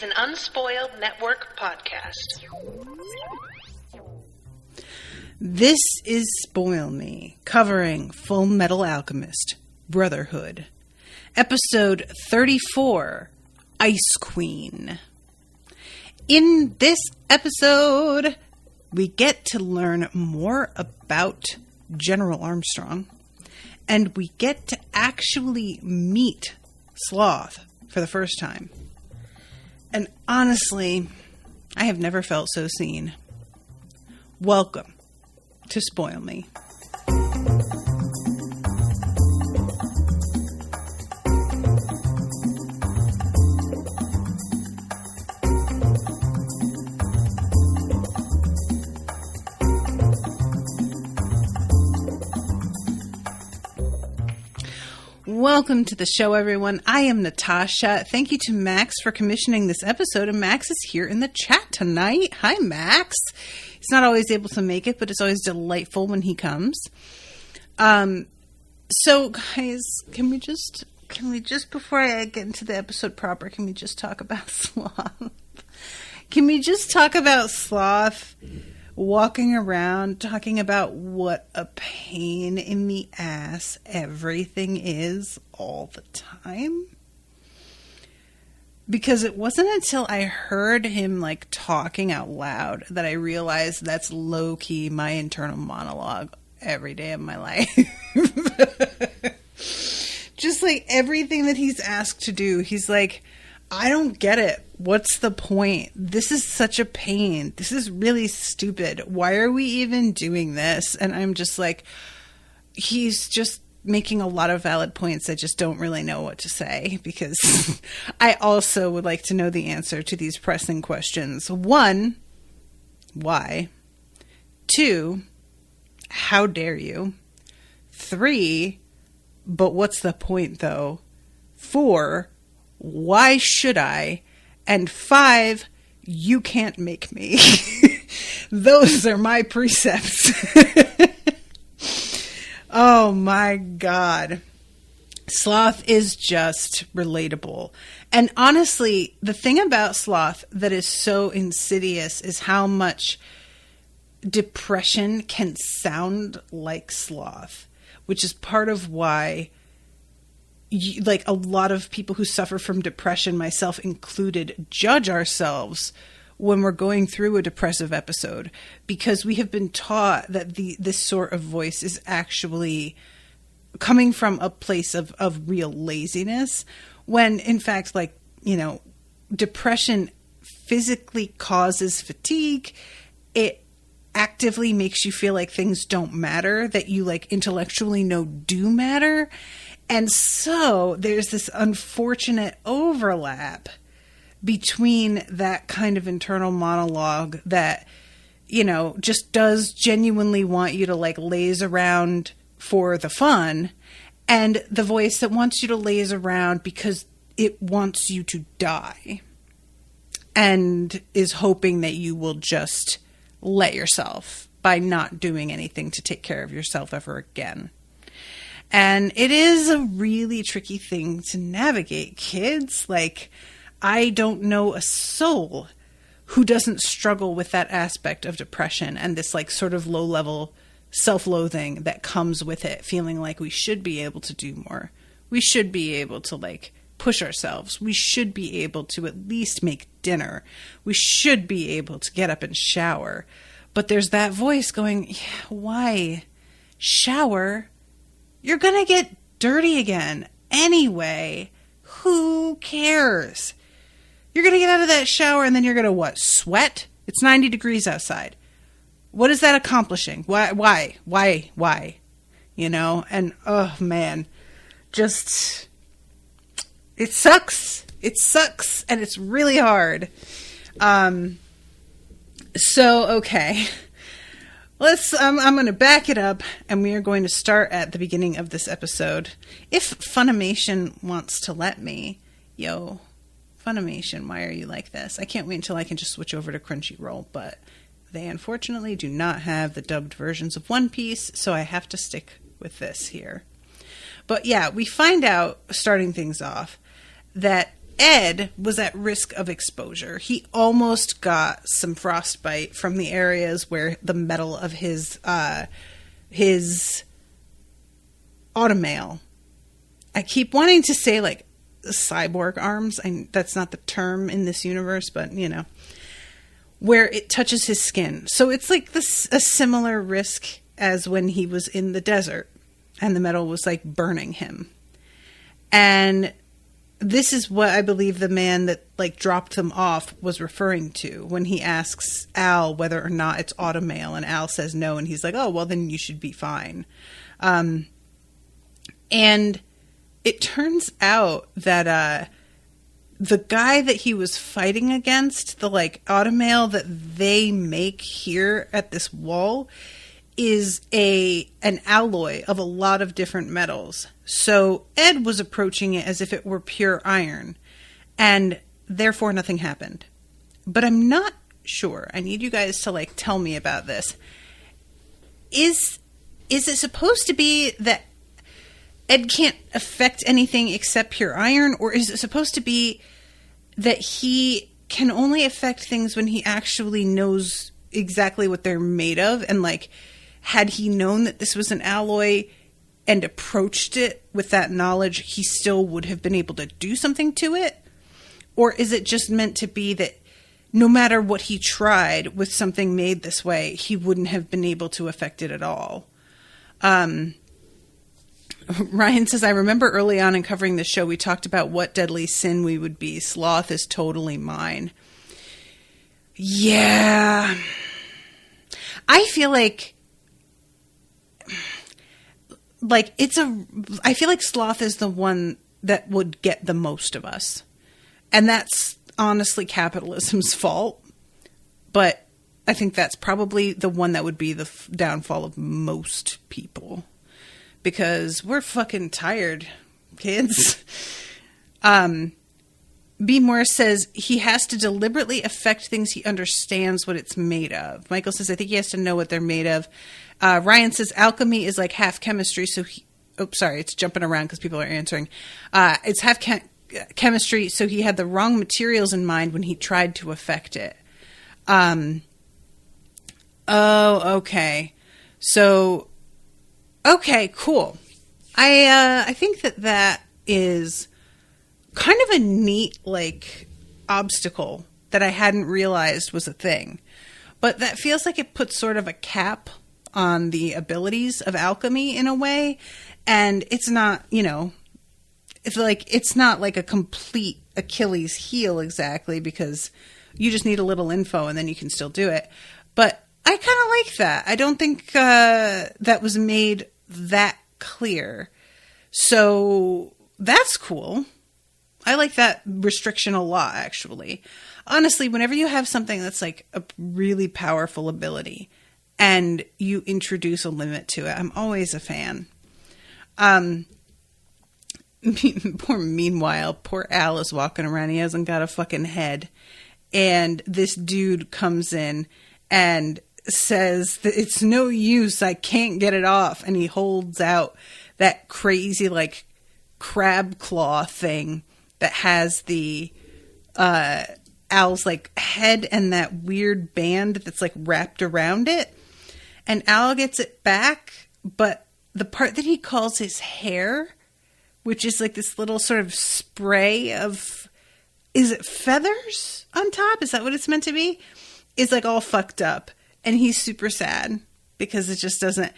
an Unspoiled Network podcast. This is Spoil Me, covering Fullmetal Alchemist, Brotherhood. Episode 34, Ice Queen. In this episode, we get to learn more about General Armstrong, and we get to actually meet Sloth for the first time. And honestly, I have never felt so seen. Welcome to Spoil Me. Welcome to the show, everyone. I am Natasha. Thank you to Max for commissioning this episode, and Max is here in the chat tonight. Hi, Max. He's not always able to make it, but it's always delightful when he comes. So, guys, can we just before I get into the episode proper, can we just talk about Sloth? Can we just talk about Sloth walking around talking about what a pain in the ass everything is all the time? Because it wasn't until I heard him talking out loud that I realized that's low-key my internal monologue every day of my life. Just everything that he's asked to do, he's like, I don't get it. What's the point? This is such a pain. This is really stupid. Why are we even doing this? And I'm just he's just making a lot of valid points. I just don't really know what to say, because I also would like to know the answer to these pressing questions. 1, why? 2, how dare you? 3, but what's the point though? 4, why should I? And 5, you can't make me. Those are my precepts. Oh my God. Sloth is just relatable. And honestly, the thing about Sloth that is so insidious is how much depression can sound like Sloth, which is part of why a lot of people who suffer from depression, myself included, judge ourselves when we're going through a depressive episode, because we have been taught that this sort of voice is actually coming from a place of real laziness, when in fact, depression physically causes fatigue. It actively makes you feel like things don't matter, that you intellectually know do matter. And so there's this unfortunate overlap between that kind of internal monologue that, just does genuinely want you to laze around for the fun, and the voice that wants you to laze around because it wants you to die and is hoping that you will just let yourself by not doing anything to take care of yourself ever again. And it is a really tricky thing to navigate, kids. I don't know a soul who doesn't struggle with that aspect of depression and this sort of low-level self-loathing that comes with it, feeling like we should be able to do more. We should be able to push ourselves. We should be able to at least make dinner. We should be able to get up and shower. But there's that voice going, yeah, why? Shower? You're going to get dirty again. Anyway, who cares? You're going to get out of that shower and then you're going to what? Sweat? It's 90 degrees outside. What is that accomplishing? Why? And oh man, just, it sucks. It sucks. And it's really hard. Okay. I'm going to back it up, and we are going to start at the beginning of this episode. If Funimation wants to let me. Yo, Funimation, why are you like this? I can't wait until I can just switch over to Crunchyroll, but they unfortunately do not have the dubbed versions of One Piece, so I have to stick with this here. But yeah, we find out, starting things off, that Ed was at risk of exposure. He almost got some frostbite from the areas where the metal of his automail. I keep wanting to say like cyborg arms. That's not the term in this universe, but you know, where it touches his skin. So it's like a similar risk as when he was in the desert and the metal was like burning him. And this is what I believe the man that like dropped them off was referring to when he asks Al whether or not it's automail, and Al says no, and he's like, oh, well, then you should be fine. And it turns out that the guy that he was fighting against, the like automail that they make here at this wall, is an alloy of a lot of different metals. So Ed was approaching it as if it were pure iron, and therefore nothing happened. But I'm not sure. I need you guys to like tell me about this. Is it supposed to be that Ed can't affect anything except pure iron, or is it supposed to be that he can only affect things when he actually knows exactly what they're made of, and like, had he known that this was an alloy and approached it with that knowledge, he still would have been able to do something to it? Or is it just meant to be that no matter what he tried with something made this way, he wouldn't have been able to affect it at all? Ryan says, I remember early on in covering the show, we talked about what deadly sin we would be. Sloth is totally mine. Yeah. I feel like I feel like Sloth is the one that would get the most of us. And that's honestly capitalism's fault. But I think that's probably the one that would be the downfall of most people. Because we're fucking tired, kids. B. Morris says he has to deliberately affect things he understands what it's made of. Michael says, I think he has to know what they're made of. Ryan says alchemy is like half chemistry, so it's jumping around because people are answering. It's half chemistry, so he had the wrong materials in mind when he tried to affect it. Oh, okay. So, okay, cool. I think that is kind of a neat, like, obstacle that I hadn't realized was a thing. But that feels like it puts sort of a cap on the abilities of alchemy in a way. And it's not, it's not like a complete Achilles heel exactly, because you just need a little info and then you can still do it. But I kind of like that. I don't think that was made that clear. So that's cool. I like that restriction a lot, actually. Honestly, whenever you have something that's like a really powerful ability and you introduce a limit to it, I'm always a fan. Meanwhile, poor Al is walking around. He hasn't got a fucking head. And this dude comes in and says that it's no use. I can't get it off. And he holds out that crazy, like, crab claw thing that has the Al's like head and that weird band that's like wrapped around it. And Al gets it back, but the part that he calls his hair, which is like this little sort of spray of, is it feathers on top? Is that what it's meant to be? Is like all fucked up. And he's super sad because it just doesn't.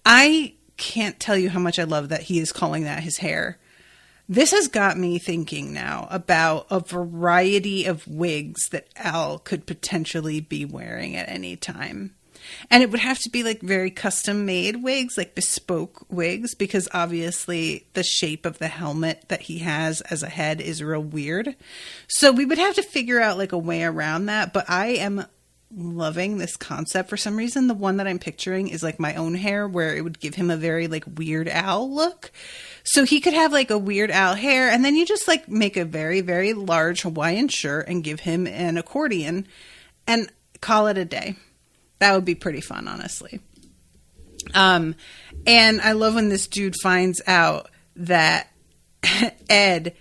I can't tell you how much I love that he is calling that his hair. This has got me thinking now about a variety of wigs that Al could potentially be wearing at any time. And it would have to be like very custom made wigs, like bespoke wigs, because obviously the shape of the helmet that he has as a head is real weird. So we would have to figure out like a way around that. But I am loving this concept. For some reason, the one that I'm picturing is like my own hair, where it would give him a very like Weird Al look. So he could have like a Weird Al hair, and then you just like make a very, very large Hawaiian shirt and give him an accordion and call it a day. That would be pretty fun, honestly. And I love when this dude finds out that Ed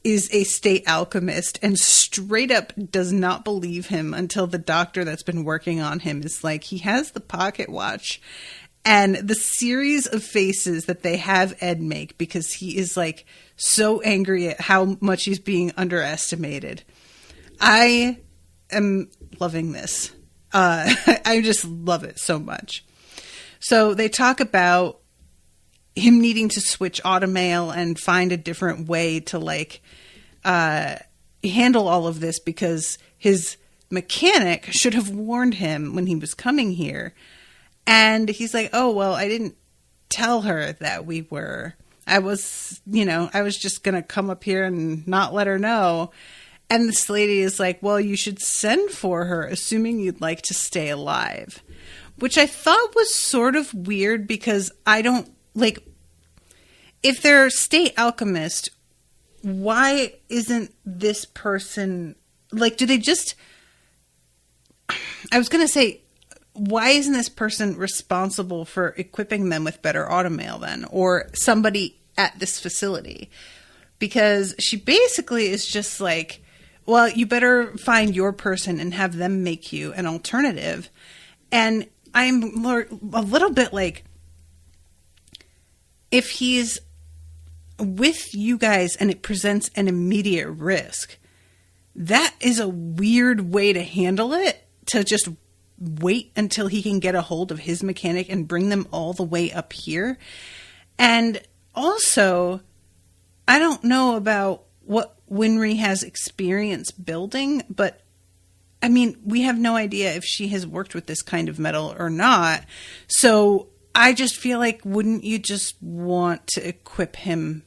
is a state alchemist and straight up does not believe him until the doctor that's been working on him is like, he has the pocket watch. And the series of faces that they have Ed make because he is like so angry at how much he's being underestimated. I am loving this. I just love it so much. So they talk about him needing to switch automail and find a different way to like handle all of this because his mechanic should have warned him when he was coming here. And he's like, oh, well, I didn't tell her that we were. I was just going to come up here and not let her know. And this lady is like, well, you should send for her, assuming you'd like to stay alive. Which I thought was sort of weird because I don't, like, if they're state alchemist, why isn't this person, like, do they just, I was going to say, why isn't this person responsible for equipping them with better automail then? Or somebody at this facility? Because she basically is just like, well, you better find your person and have them make you an alternative. And I'm a little bit like, if he's with you guys and it presents an immediate risk, that is a weird way to handle it, to just wait until he can get a hold of his mechanic and bring them all the way up here. And also, I don't know about what Winry has experience building, but I mean, we have no idea if she has worked with this kind of metal or not. So I just feel like, wouldn't you just want to equip him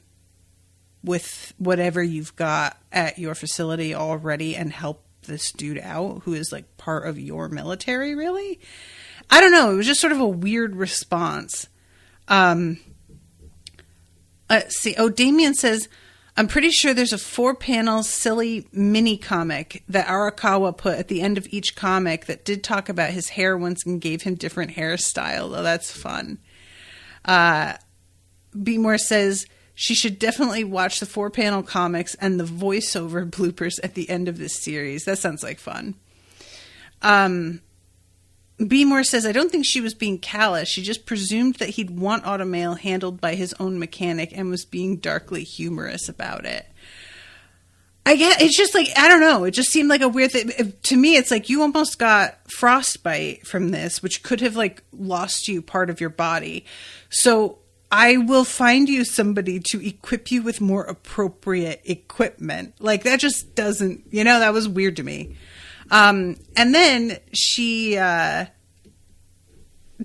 with whatever you've got at your facility already and help this dude out who is like part of your military, really? I don't know. It was just sort of a weird response. Let's see. Oh, Damien says, I'm pretty sure there's a 4-panel silly mini comic that Arakawa put at the end of each comic that did talk about his hair once and gave him different hairstyle. Oh, that's fun. B-More says, she should definitely watch the 4-panel comics and the voiceover bloopers at the end of this series. That sounds like fun. B-More says, I don't think she was being callous. She just presumed that he'd want automail handled by his own mechanic and was being darkly humorous about it. I get, it's just like, I don't know. It just seemed like a weird thing. To me, it's like you almost got frostbite from this, which could have like lost you part of your body. So I will find you somebody to equip you with more appropriate equipment. Like, that just doesn't, that was weird to me. And then she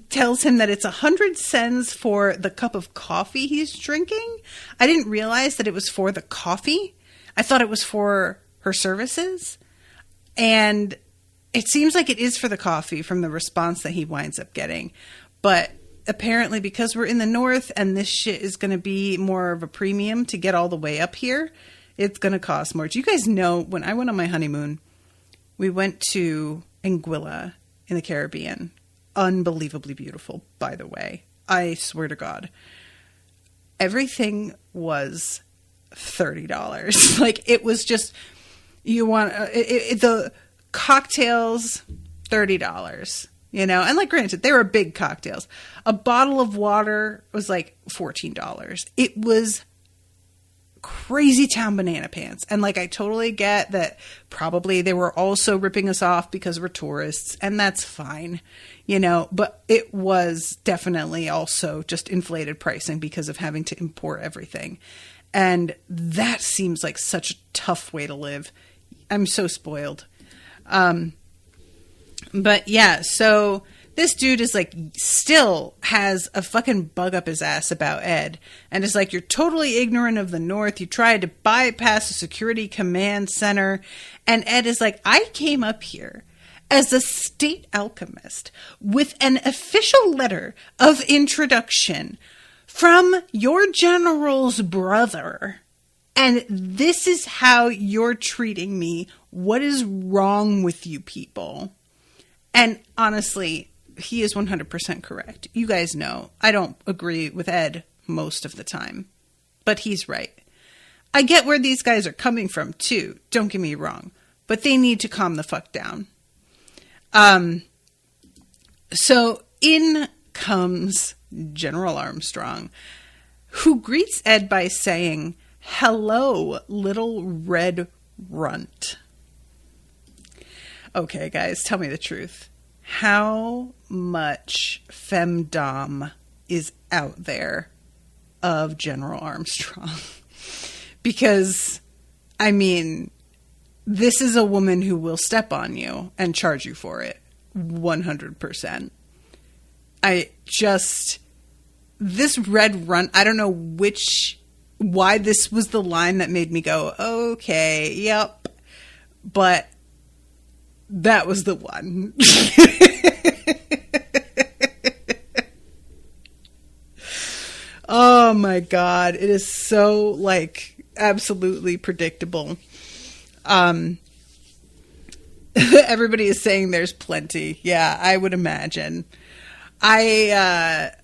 tells him that it's 100 cents for the cup of coffee he's drinking. I didn't realize that it was for the coffee. I thought it was for her services. And it seems like it is for the coffee from the response that he winds up getting. But apparently, because we're in the north and this shit is going to be more of a premium to get all the way up here, it's going to cost more. Do you guys know, when I went on my honeymoon, we went to Anguilla in the Caribbean. Unbelievably beautiful, by the way. I swear to God. Everything was $30. Like, it was just, you want, the cocktails, $30. And like, granted, they were big cocktails. A bottle of water was like $14. It was crazy town banana pants. And like, I totally get that probably they were also ripping us off because we're tourists, and that's fine, but it was definitely also just inflated pricing because of having to import everything. And that seems like such a tough way to live. I'm so spoiled. But yeah, so this dude is like, still has a fucking bug up his ass about Ed. And is like, you're totally ignorant of the North. You tried to bypass a security command center. And Ed is like, I came up here as a state alchemist with an official letter of introduction from your general's brother. And this is how you're treating me. What is wrong with you people? And honestly, he is 100% correct. You guys know, I don't agree with Ed most of the time, but he's right. I get where these guys are coming from, too. Don't get me wrong. But they need to calm the fuck down. So in comes General Armstrong, who greets Ed by saying, "Hello, little red runt." Okay, guys, tell me the truth. How much femdom is out there of General Armstrong? Because, I mean, this is a woman who will step on you and charge you for it. 100%. This red runt, I don't know why this was the line that made me go, okay, yep. But that was the one. Oh my God. It is so, like, absolutely predictable. Everybody is saying there's plenty. Yeah, I would imagine. That's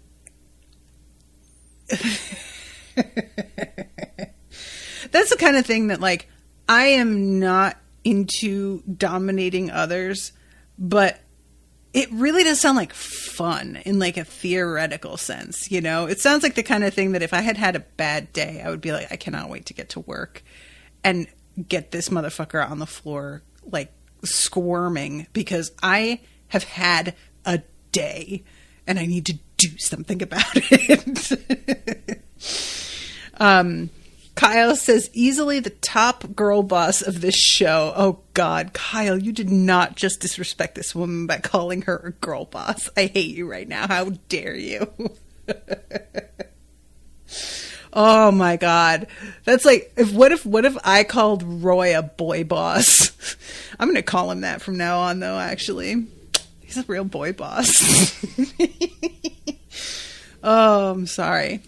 the kind of thing that, like, I am not into dominating others, but it really does sound like fun in, like, a theoretical sense, you know? It sounds like the kind of thing that if I had a bad day, I would be like, I cannot wait to get to work and get this motherfucker on the floor, like, squirming because I have had a day and I need to do something about it. Kyle says, easily the top girl boss of this show. Oh God, Kyle, you did not just disrespect this woman by calling her a girl boss. I hate you right now. How dare you? Oh my God. That's like, what if I called Roy a boy boss? I'm going to call him that from now on though, actually. He's a real boy boss. Oh, I'm sorry.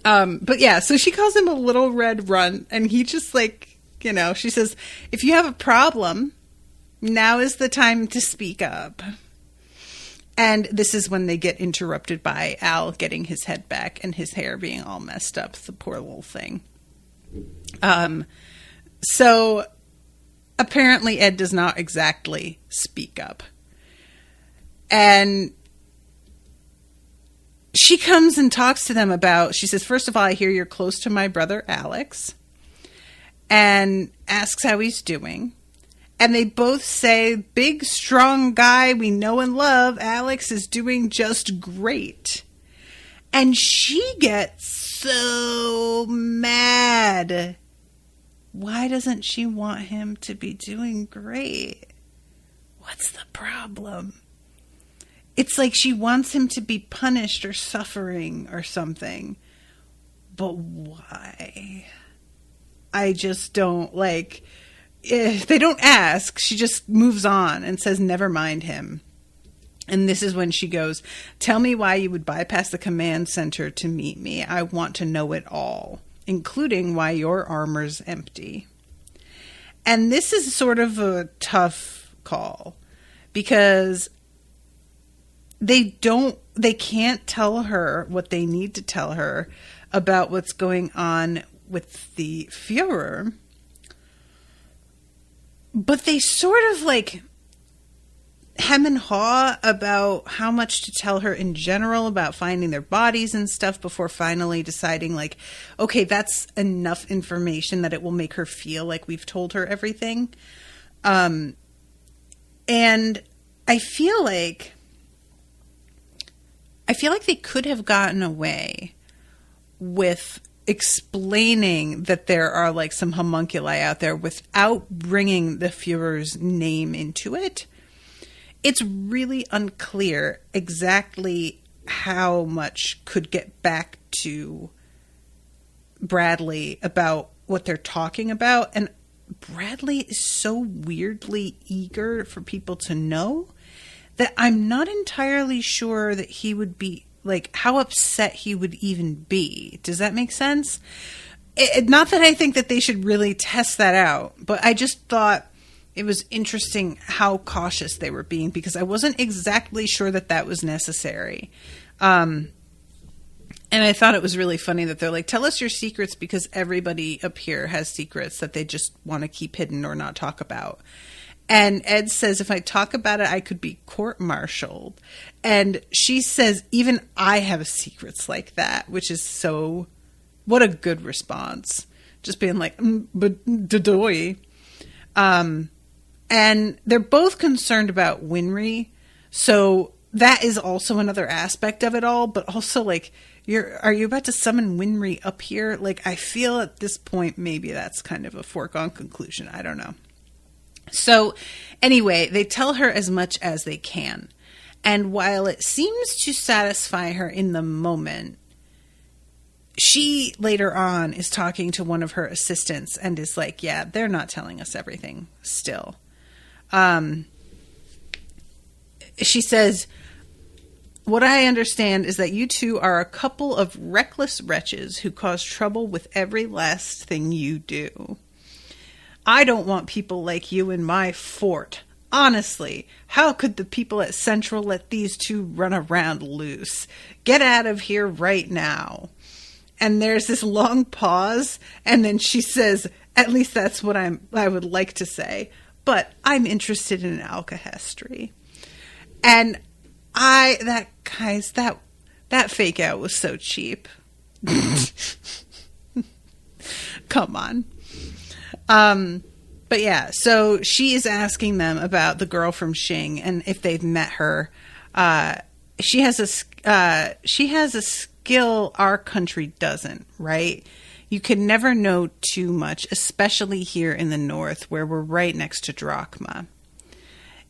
But yeah, so she calls him a little red runt, and he just, like, you know, she says, if you have a problem, now is the time to speak up. And this is when they get interrupted by Al getting his head back and his hair being all messed up. The poor little thing. So apparently Ed does not exactly speak up. And she comes and talks to them about, she says, first of all, I hear you're close to my brother, Alex, and asks how he's doing. And they both say, big, strong guy we know and love, Alex is doing just great. And she gets so mad. Why doesn't she want him to be doing great? What's the problem? It's like she wants him to be punished or suffering or something. But why? I just don't, like, they don't ask. She just moves on and says, never mind him. And this is when she goes, tell me why you would bypass the command center to meet me. I want to know it all, including why your armor's empty. And this is sort of a tough call because they can't tell her what they need to tell her about what's going on with the Führer. But they sort of, like, hem and haw about how much to tell her in general about finding their bodies and stuff before finally deciding, like, okay, that's enough information that it will make her feel like we've told her everything. And I feel like they could have gotten away with explaining that there are, like, some homunculi out there without bringing the Führer's name into it. It's really unclear exactly how much could get back to Bradley about what they're talking about. And Bradley is so weirdly eager for people to know that I'm not entirely sure that he would be, like, how upset he would even be. Does that make sense? Not that I think that they should really test that out, but I just thought it was interesting how cautious they were being because I wasn't exactly sure that that was necessary. And I thought it was really funny that they're like, tell us your secrets, because everybody up here has secrets that they just want to keep hidden or not talk about. And Ed says, if I talk about it, I could be court-martialed. And she says, even I have secrets like that, which is so, what a good response. Just being like, but dodoy. And they're both concerned about Winry. So that is also another aspect of it all. But also, like, are you about to summon Winry up here? Like, I feel at this point, maybe that's kind of a foregone conclusion. I don't know. So anyway, they tell her as much as they can. And while it seems to satisfy her in the moment, she later on is talking to one of her assistants and is like, yeah, they're not telling us everything still. She says, what I understand is that you two are a couple of reckless wretches who cause trouble with every last thing you do. I don't want people like you in my fort. Honestly, how could the people at Central let these two run around loose? Get out of here right now. And there's this long pause, and then she says, at least that's what I would like to say, but I'm interested in alchemy. And that fake out was so cheap. Come on. But yeah, so she is asking them about the girl from Xing and if they've met her. She has a skill our country doesn't, right? You can never know too much, especially here in the north where we're right next to Drachma.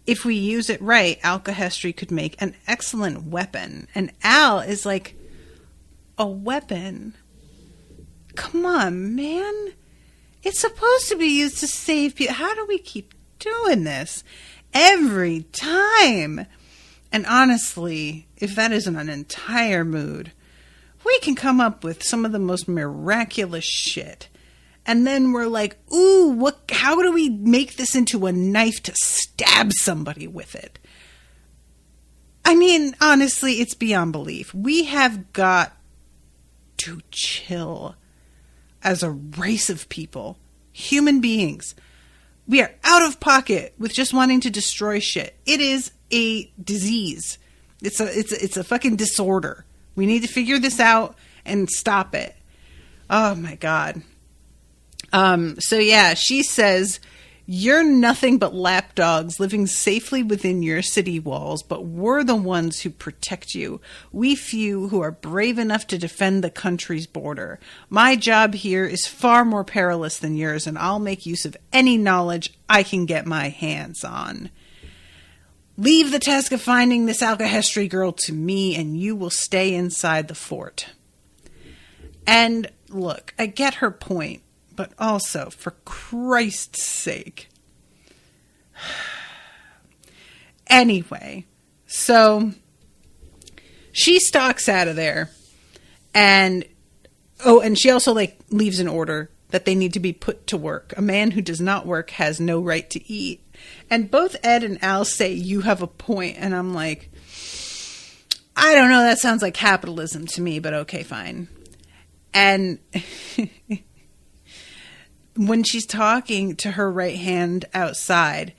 If we use it right, alchemy could make an excellent weapon. And Al is like, a weapon? Come on, man. It's supposed to be used to save people. How do we keep doing this every time? And honestly, if that isn't an entire mood, we can come up with some of the most miraculous shit. And then we're like, ooh, how do we make this into a knife to stab somebody with it? I mean, honestly, it's beyond belief. We have got to chill as a race of people, human beings. We are out of pocket with just wanting to destroy shit. It is a disease. It's a fucking disorder. We need to figure this out and stop it. Oh my God. So yeah, she says, you're nothing but lapdogs living safely within your city walls, but we're the ones who protect you. We few who are brave enough to defend the country's border. My job here is far more perilous than yours, and I'll make use of any knowledge I can get my hands on. Leave the task of finding this Alcahestri girl to me, and you will stay inside the fort. And look, I get her point. But also, for Christ's sake. Anyway, so she stalks out of there. And she also leaves an order that they need to be put to work. A man who does not work has no right to eat. And both Ed and Al say, you have a point. And I'm like, I don't know, that sounds like capitalism to me, but okay, fine. And when she's talking to her right hand outside,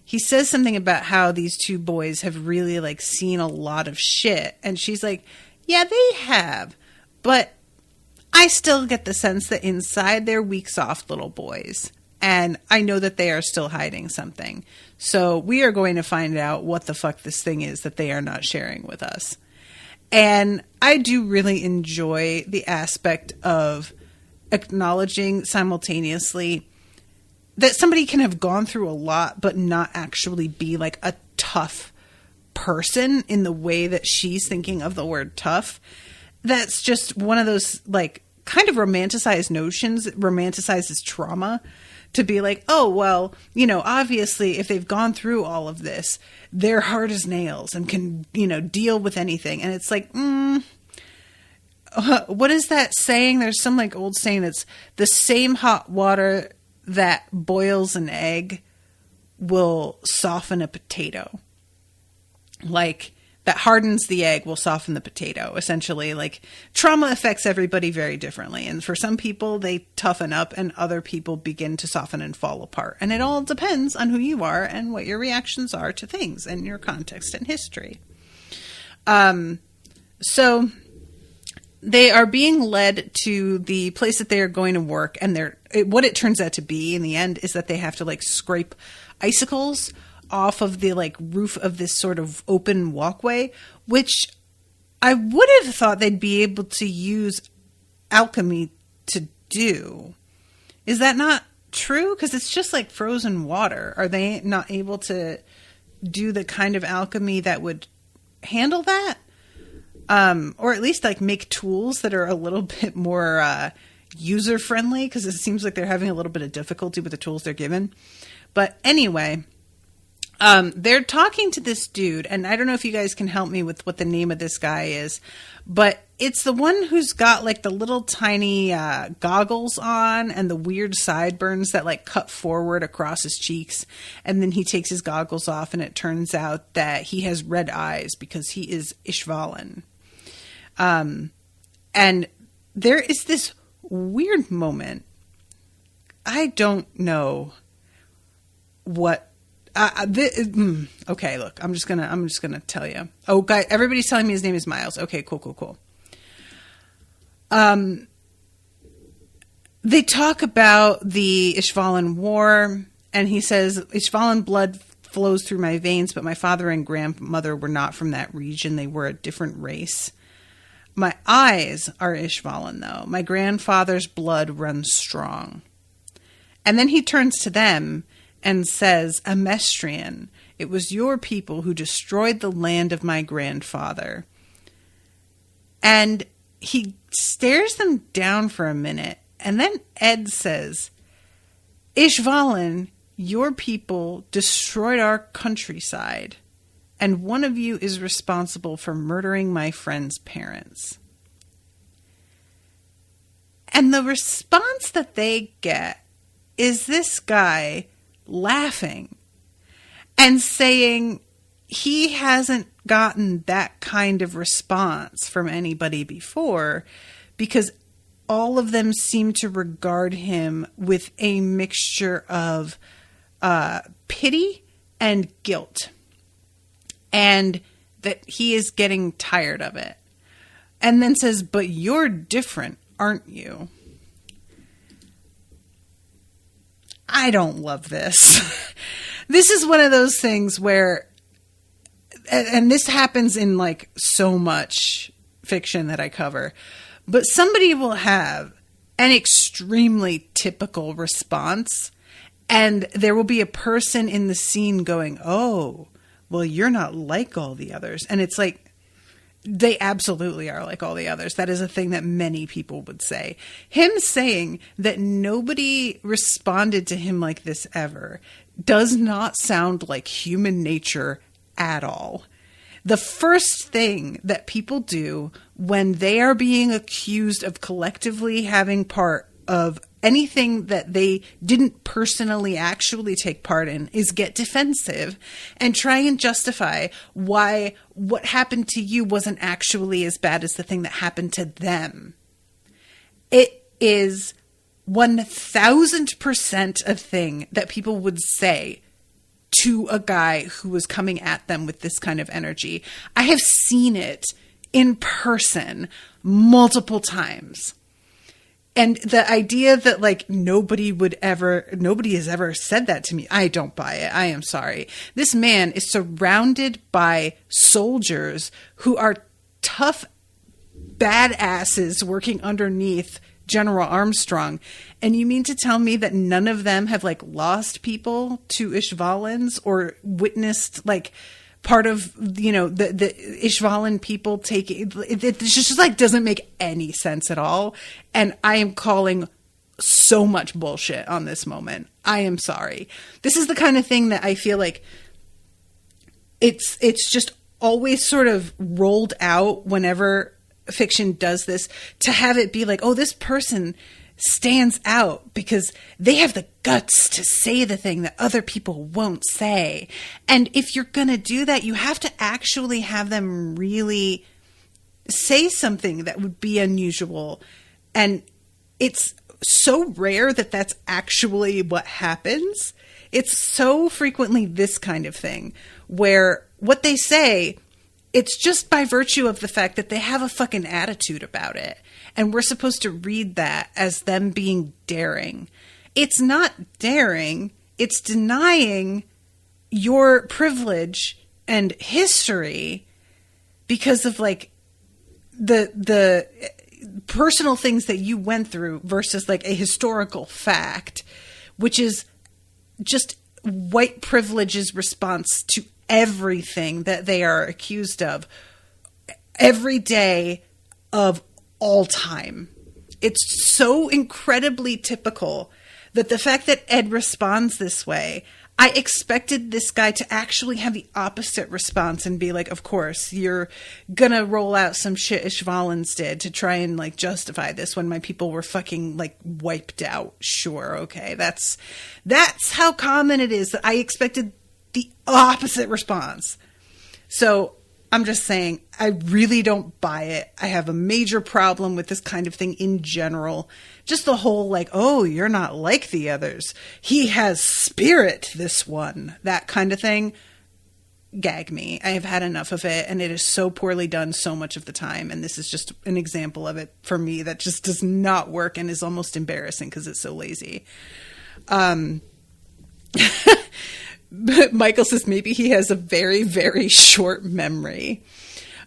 he says something about how these two boys have really seen a lot of shit. And she's like, yeah, they have. But I still get the sense that inside they're weak, soft little boys. And I know that they are still hiding something. So we are going to find out what the fuck this thing is that they are not sharing with us. And I do really enjoy the aspect of acknowledging simultaneously that somebody can have gone through a lot but not actually be a tough person in the way that she's thinking of the word tough. That's just one of those kind of romanticized notions. It romanticizes trauma to be oh, well, obviously if they've gone through all of this, they're hard as nails and can, deal with anything. And it's what is that saying? There's some old saying that's the same hot water that boils an egg will soften a potato. that hardens the egg will soften the potato. Essentially, like, trauma affects everybody very differently. And for some people, they toughen up, and other people begin to soften and fall apart. And it all depends on who you are and what your reactions are to things and your context and history. So they are being led to the place that they are going to work. And what it turns out to be in the end is that they have to, like, scrape icicles off of the, like, roof of this sort of open walkway, which I would have thought they'd be able to use alchemy to do. Is that not true? Because it's just like frozen water. Are they not able to do the kind of alchemy that would handle that? Or at least, like, make tools that are a little bit more user friendly, because it seems like they're having a little bit of difficulty with the tools they're given. But anyway, they're talking to this dude, and I don't know if you guys can help me with what the name of this guy is, but it's the one who's got, like, the little tiny goggles on and the weird sideburns that, like, cut forward across his cheeks, and then he takes his goggles off, and it turns out that he has red eyes because he is Ishvalan. And there is this weird moment. I don't know what. Okay, look, I'm just gonna tell you. Oh, guy, everybody's telling me his name is Miles. Okay, cool. They talk about the Ishvalan War, and he says, Ishvalan blood flows through my veins, but my father and grandmother were not from that region. They were a different race. My eyes are Ishvalan, though. My grandfather's blood runs strong. And then he turns to them and says, Amestrian, it was your people who destroyed the land of my grandfather. And he stares them down for a minute, and then Ed says, Ishvalan, your people destroyed our countryside, and one of you is responsible for murdering my friend's parents. And the response that they get is this guy laughing and saying he hasn't gotten that kind of response from anybody before, because all of them seem to regard him with a mixture of pity and guilt, and that he is getting tired of it. And then says, but you're different, aren't you? I don't love this. This is one of those things where, and this happens in, like, so much fiction that I cover, but somebody will have an extremely typical response, and there will be a person in the scene going, oh, well, you're not like all the others. And it's like, they absolutely are like all the others. That is a thing that many people would say. Him saying that nobody responded to him like this ever does not sound like human nature at all. The first thing that people do when they are being accused of collectively having part of anything that they didn't personally actually take part in is get defensive and try and justify why what happened to you wasn't actually as bad as the thing that happened to them. It is 1000% a thing that people would say to a guy who was coming at them with this kind of energy. I have seen it in person multiple times. And the idea that, like, nobody has ever said that to me, I don't buy it. I am sorry. This man is surrounded by soldiers who are tough badasses working underneath General Armstrong. And you mean to tell me that none of them have, like, lost people to Ishvalans or witnessed, like, part of, you know, the Ishvalan people taking it just, like, doesn't make any sense at all. And I am calling so much bullshit on this moment. I am sorry. This is the kind of thing that I feel like it's just always sort of rolled out whenever fiction does this, to have it be like, oh, this person stands out because they have the guts to say the thing that other people won't say. And if you're going to do that, you have to actually have them really say something that would be unusual. And it's so rare that that's actually what happens. It's so frequently this kind of thing where what they say, it's just by virtue of the fact that they have a fucking attitude about it. And we're supposed to read that as them being daring. It's not daring. It's denying your privilege and history because of like the personal things that you went through versus like a historical fact, which is just white privilege's response to everything that they are accused of every day of all time. It's so incredibly typical that the fact that Ed responds this way, I expected this guy to actually have the opposite response and be like, of course, you're gonna roll out some shit Ishvalans did to try and like justify this when my people were fucking like wiped out. Sure, okay. That's how common it is that I expected the opposite response. So I'm just saying, I really don't buy it. I have a major problem with this kind of thing in general. Just the whole like, oh, you're not like the others. He has spirit, this one. That kind of thing. Gag me. I have had enough of it, and it is so poorly done so much of the time. And this is just an example of it for me that just does not work and is almost embarrassing because it's so lazy. But Michael says maybe he has a very, very short memory.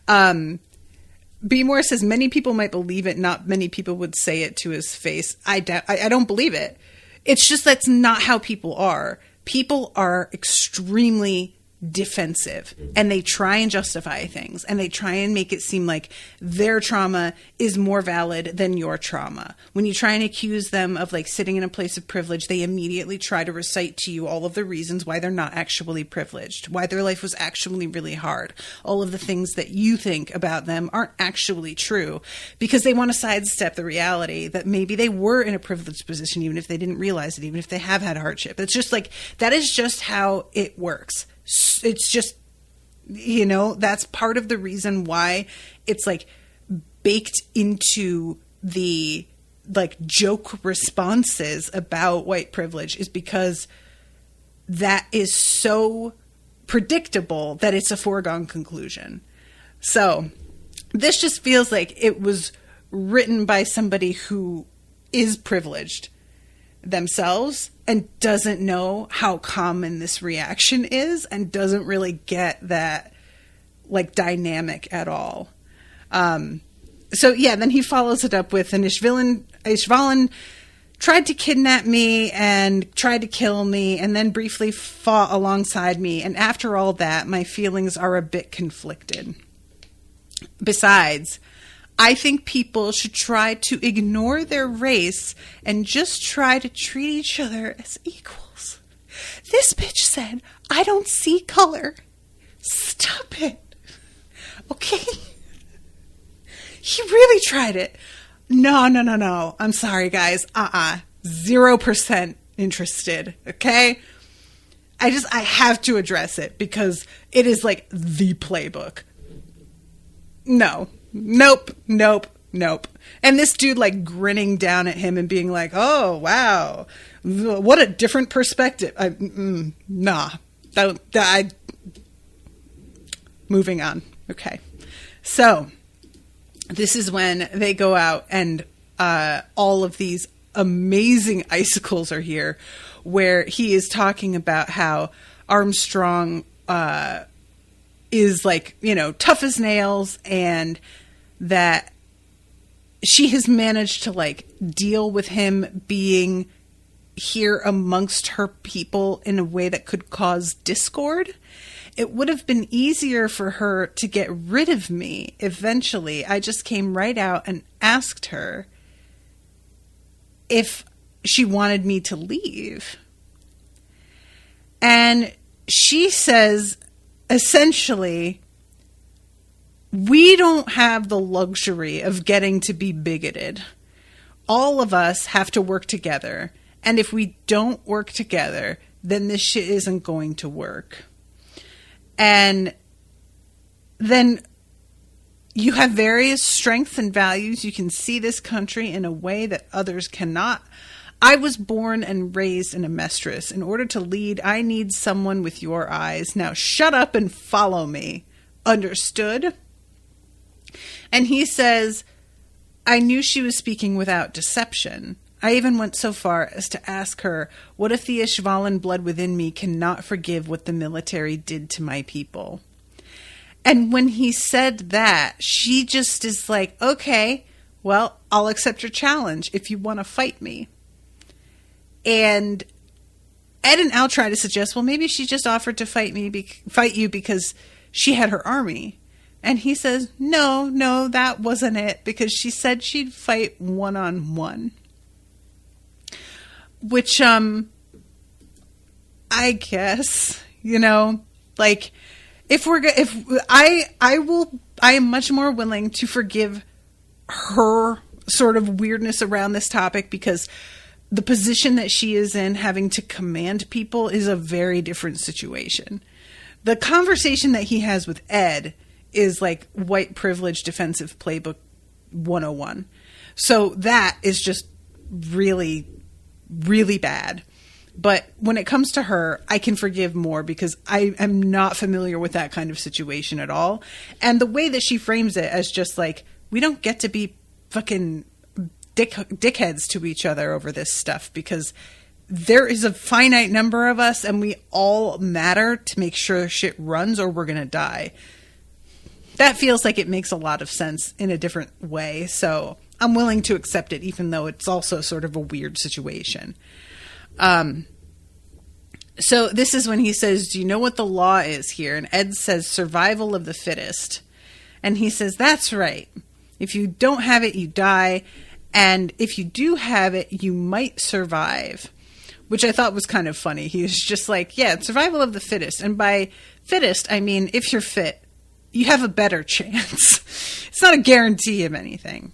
B. Moore says many people might believe it. Not many people would say it to his face. I don't believe it. It's just that's not how people are. People are extremely defensive and they try and justify things and they try and make it seem like their trauma is more valid than your trauma. When you try and accuse them of like sitting in a place of privilege, they immediately try to recite to you all of the reasons why they're not actually privileged, why their life was actually really hard. All of the things that you think about them aren't actually true because they want to sidestep the reality that maybe they were in a privileged position even if they didn't realize it, even if they have had hardship. It's just like, that is just how it works. It's just, you know, that's part of the reason why it's like baked into the like joke responses about white privilege is because that is so predictable that it's a foregone conclusion. So this just feels like it was written by somebody who is privileged themselves and doesn't know how common this reaction is and doesn't really get that like dynamic at all. So yeah, then he follows it up with an Ishvalan tried to kidnap me and tried to kill me and then briefly fought alongside me. And after all that, my feelings are a bit conflicted. Besides, I think people should try to ignore their race and just try to treat each other as equals. This bitch said, I don't see color. Stop it. Okay? He really tried it. No. I'm sorry, guys. 0% interested. Okay? I have to address it because it is like the playbook. No. Nope. And this dude like grinning down at him and being like, oh, wow, what a different perspective. Nah. Moving on. Okay. So this is when they go out and all of these amazing icicles are here where he is talking about how Armstrong is like, you know, tough as nails and that she has managed to like deal with him being here amongst her people in a way that could cause discord. It would have been easier for her to get rid of me eventually. I just came right out and asked her if she wanted me to leave. And she says, essentially, we don't have the luxury of getting to be bigoted all of us have to work together. And if we don't work together, then this shit isn't going to work. And then you have various strengths and values. You can see this country in a way that others cannot. I was born and raised in a mistress. In order to lead, I need someone with your eyes. Now shut up and follow me. Understood? And he says, I knew she was speaking without deception. I even went so far as to ask her, what if the Ishvalan blood within me cannot forgive what the military did to my people? And when he said that, she just is like, okay, well, I'll accept your challenge if you want to fight me. And Ed and Al try to suggest, well, maybe she just offered to fight you because she had her army. And he says, no, that wasn't it, because she said she'd fight one-on-one. Which, I guess, like, I am much more willing to forgive her sort of weirdness around this topic, because the position that she is in, having to command people, is a very different situation. The conversation that he has with Ed is like white privilege defensive playbook 101. So that is just really, really bad. But when it comes to her, I can forgive more because I am not familiar with that kind of situation at all. And the way that she frames it as just like, we don't get to be fucking dickheads to each other over this stuff, because there is a finite number of us and we all matter to make sure shit runs or we're going to die. That feels like it makes a lot of sense in a different way. So I'm willing to accept it, even though it's also sort of a weird situation. So this is when he says, do you know what the law is here? And Ed says, survival of the fittest. And he says, that's right. If you don't have it, you die. And if you do have it, you might survive. Which I thought was kind of funny. He was just like, yeah, it's survival of the fittest. And by fittest, I mean, if you're fit, you have a better chance. It's not a guarantee of anything.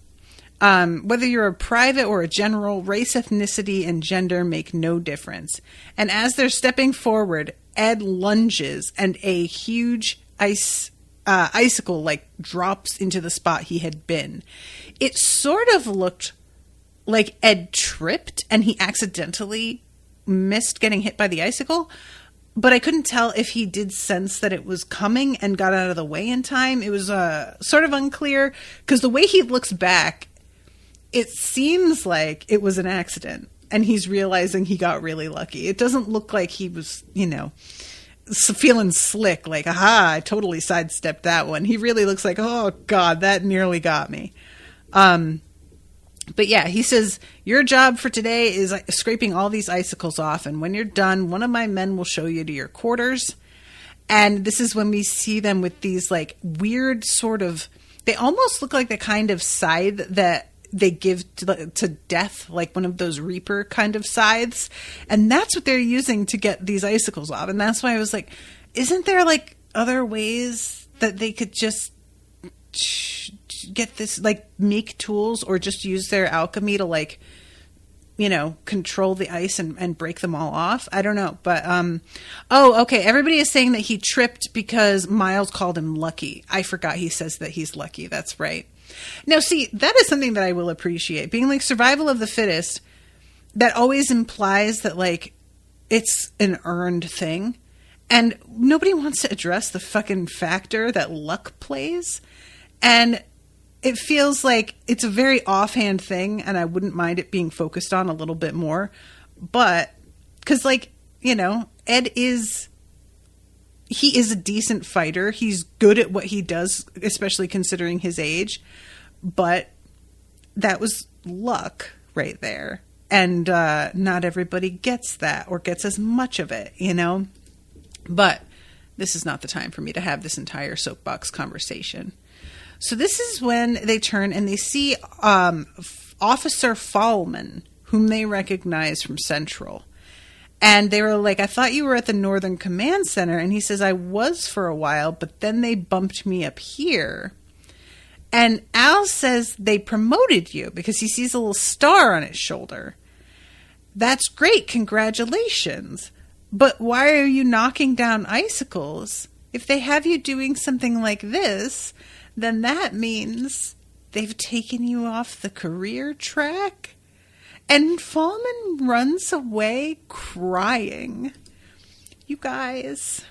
Whether you're a private or a general, race, ethnicity, and gender make no difference. And as they're stepping forward, Ed lunges and a huge icicle drops into the spot he had been. It sort of looked like Ed tripped and he accidentally missed getting hit by the icicle, but I couldn't tell if he did sense that it was coming and got out of the way in time. It was sort of unclear, because the way he looks back, it seems like it was an accident and he's realizing he got really lucky. It doesn't look like he was, feeling slick, like, aha, I totally sidestepped that one. He really looks like, oh God, that nearly got me. But yeah, he says, your job for today is scraping all these icicles off. And when you're done, one of my men will show you to your quarters. And this is when we see them with these weird sort of, they almost look like the kind of scythe that they give to death, like one of those Reaper kind of scythes. And that's what they're using to get these icicles off. And that's why I was like, isn't there other ways that they could just get this, make tools, or just use their alchemy to control the ice and break them all off? I don't know. But okay, everybody is saying that he tripped because Miles called him lucky. I forgot he says that he's lucky. That's right. Now see, that is something that I will appreciate, being survival of the fittest. That always implies that it's an earned thing, and nobody wants to address the fucking factor that luck plays. And it feels like it's a very offhand thing, and I wouldn't mind it being focused on a little bit more. But, because, Ed is a decent fighter. He's good at what he does, especially considering his age. But that was luck right there. And not everybody gets that, or gets as much of it, But this is not the time for me to have this entire soapbox conversation. So this is when they turn and they see Officer Fallman, whom they recognize from Central. And they were like, I thought you were at the Northern Command Center. And he says, I was for a while, but then they bumped me up here. And Al says they promoted you because he sees a little star on his shoulder. That's great. Congratulations. But why are you knocking down icicles? If they have you doing something like this, then that means they've taken you off the career track. And Fallman runs away crying. You guys.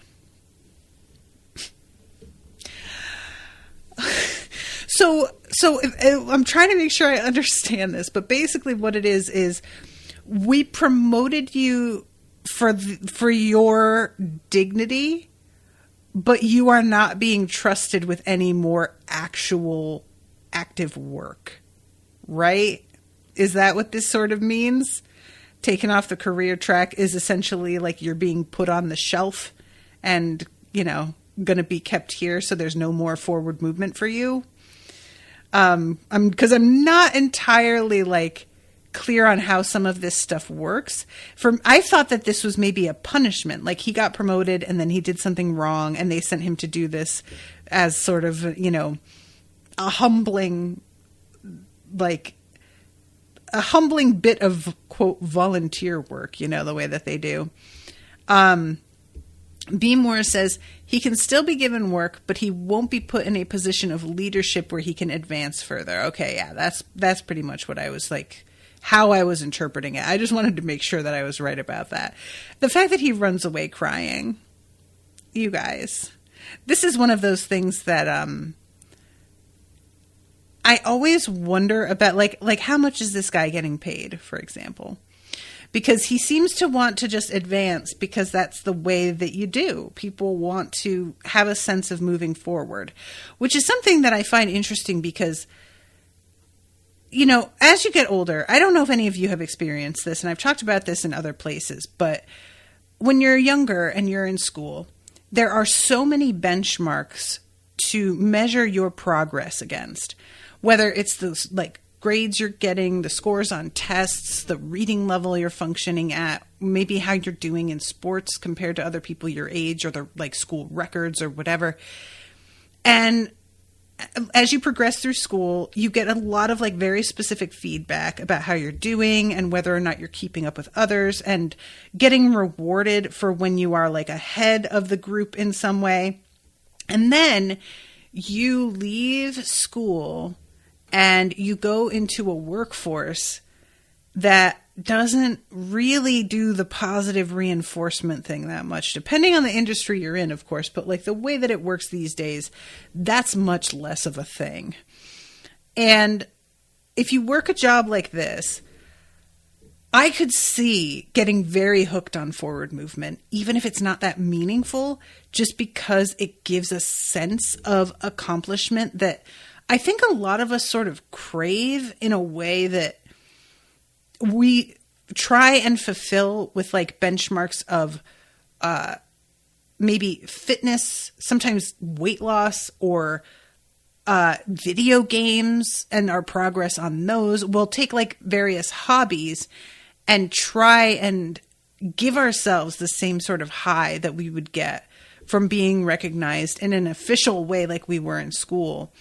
So I'm trying to make sure I understand this, but basically what it is we promoted you for your dignity, but you are not being trusted with any more actual active work, right? Is that what this sort of means? Taken off the career track is essentially like you're being put on the shelf and, going to be kept here so there's no more forward movement for you. Because I'm not entirely clear on how some of this stuff works. I thought that this was maybe a punishment. Like he got promoted and then he did something wrong and they sent him to do this as sort of, a humbling bit of, quote, volunteer work, the way that they do. B. Moore says he can still be given work, but he won't be put in a position of leadership where he can advance further. Okay, yeah, that's pretty much what I was how I was interpreting it. I just wanted to make sure that I was right about that. The fact that he runs away crying, you guys, this is one of those things that I always wonder about, like how much is this guy getting paid, for example? Because he seems to want to just advance because that's the way that you do. People want to have a sense of moving forward, which is something that I find interesting because, as you get older, I don't know if any of you have experienced this, and I've talked about this in other places, but when you're younger and you're in school, there are so many benchmarks to measure your progress against, whether it's those grades you're getting, the scores on tests, the reading level you're functioning at, maybe how you're doing in sports compared to other people your age, or the school records or whatever. And as you progress through school, you get a lot of very specific feedback about how you're doing and whether or not you're keeping up with others and getting rewarded for when you are ahead of the group in some way. And then you leave school and you go into a workforce that doesn't really do the positive reinforcement thing that much, depending on the industry you're in, of course. But the way that it works these days, that's much less of a thing. And if you work a job like this, I could see getting very hooked on forward movement, even if it's not that meaningful, just because it gives a sense of accomplishment that I think a lot of us sort of crave in a way that we try and fulfill with benchmarks of maybe fitness, sometimes weight loss, or video games and our progress on those. We'll take various hobbies and try and give ourselves the same sort of high that we would get from being recognized in an official way like we were in school.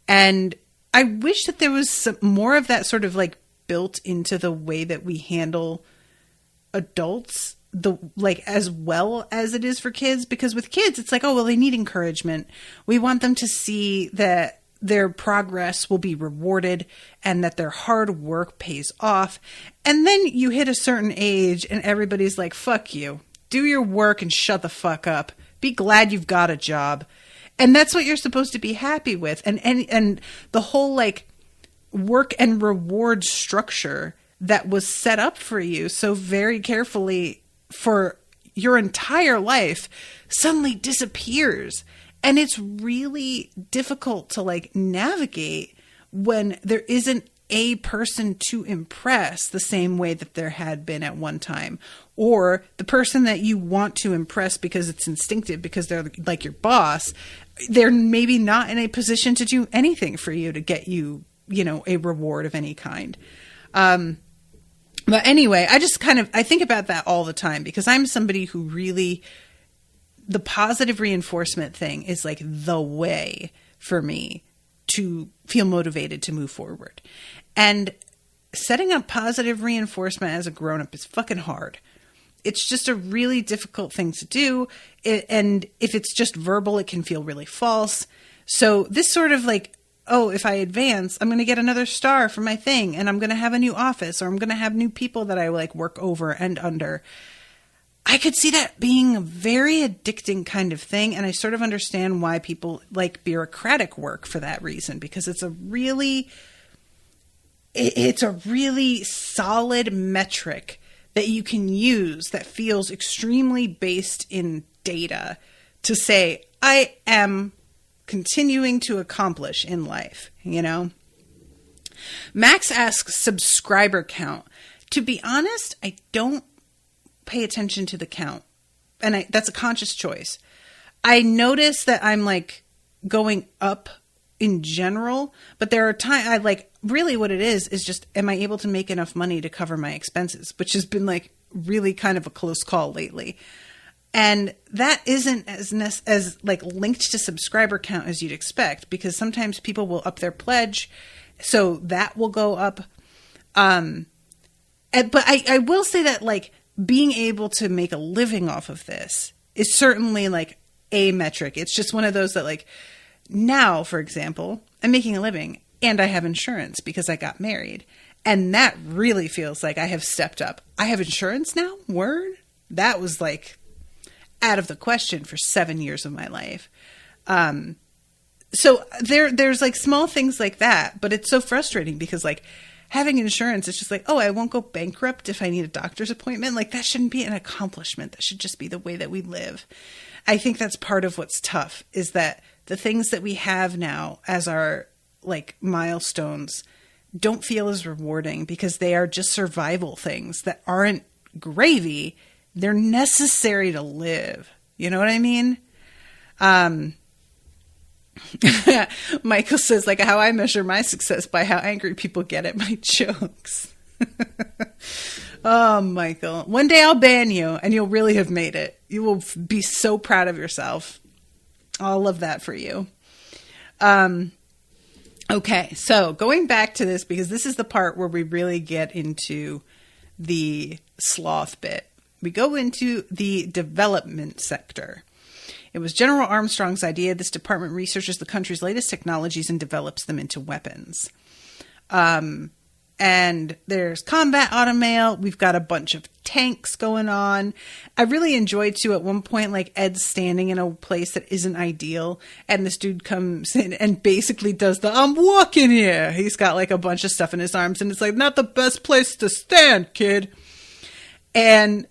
And I wish that there was some more of that sort of built into the way that we handle adults, as well as it is for kids. Because with kids, it's oh, well, they need encouragement. We want them to see that their progress will be rewarded and that their hard work pays off. And then you hit a certain age and everybody's fuck you. Do your work and shut the fuck up. Be glad you've got a job. And that's what you're supposed to be happy with. And the whole work and reward structure that was set up for you so very carefully for your entire life suddenly disappears. And it's really difficult to navigate when there isn't a person to impress the same way that there had been at one time, or the person that you want to impress because it's instinctive, because they're your boss. They're maybe not in a position to do anything for you to get you, a reward of any kind. But anyway, I think about that all the time because I'm somebody who really, the positive reinforcement thing is the way for me to feel motivated to move forward. And setting up positive reinforcement as a grown-up is fucking hard. It's just a really difficult thing to do. And if it's just verbal, it can feel really false. So this sort of like, oh, if I advance, I'm going to get another star for my thing, and I'm going to have a new office, or I'm going to have new people that I like work over and under. I could see that being a very addicting kind of thing. And I sort of understand why people like bureaucratic work for that reason, because it's a really solid metric that you can use that feels extremely based in data to say, I am continuing to accomplish in life, you know? Max asks subscriber count. To be honest, I don't pay attention to the count. And that's a conscious choice. I notice that I'm like going up in general, but there are times I like really what it is just, am I able to make enough money to cover my expenses, which has been like really kind of a close call lately. And that isn't as like linked to subscriber count as you'd expect, because sometimes people will up their pledge. So that will go up. But I will say that like being able to make a living off of this is certainly like a metric. It's just one of those that like now, for example, I'm making a living and I have insurance because I got married. And that really feels like I have stepped up. I have insurance now? Word? That was like out of the question for 7 years of my life. So there's like small things like that, but it's so frustrating because like having insurance, it's just like, oh, I won't go bankrupt if I need a doctor's appointment. Like that shouldn't be an accomplishment. That should just be the way that we live. I think that's part of what's tough, is that the things that we have now as our like milestones don't feel as rewarding because they are just survival things that aren't gravy. They're necessary to live. You know what I mean? Michael says, like, how I measure my success by how angry people get at my jokes. Oh, Michael. One day I'll ban you and you'll really have made it. You will be so proud of yourself. I'll love that for you. Okay, so going back to this, because this is the part where we really get into the sloth bit. We go into the development sector. It was General Armstrong's idea. This department researches the country's latest technologies and develops them into weapons. And there's combat automail. We've got a bunch of tanks going on. I really enjoyed, too, at one point, like, Ed's standing in a place that isn't ideal. And this dude comes in and basically does the, I'm walking here. He's got, like, a bunch of stuff in his arms. And it's, like, not the best place to stand, kid. And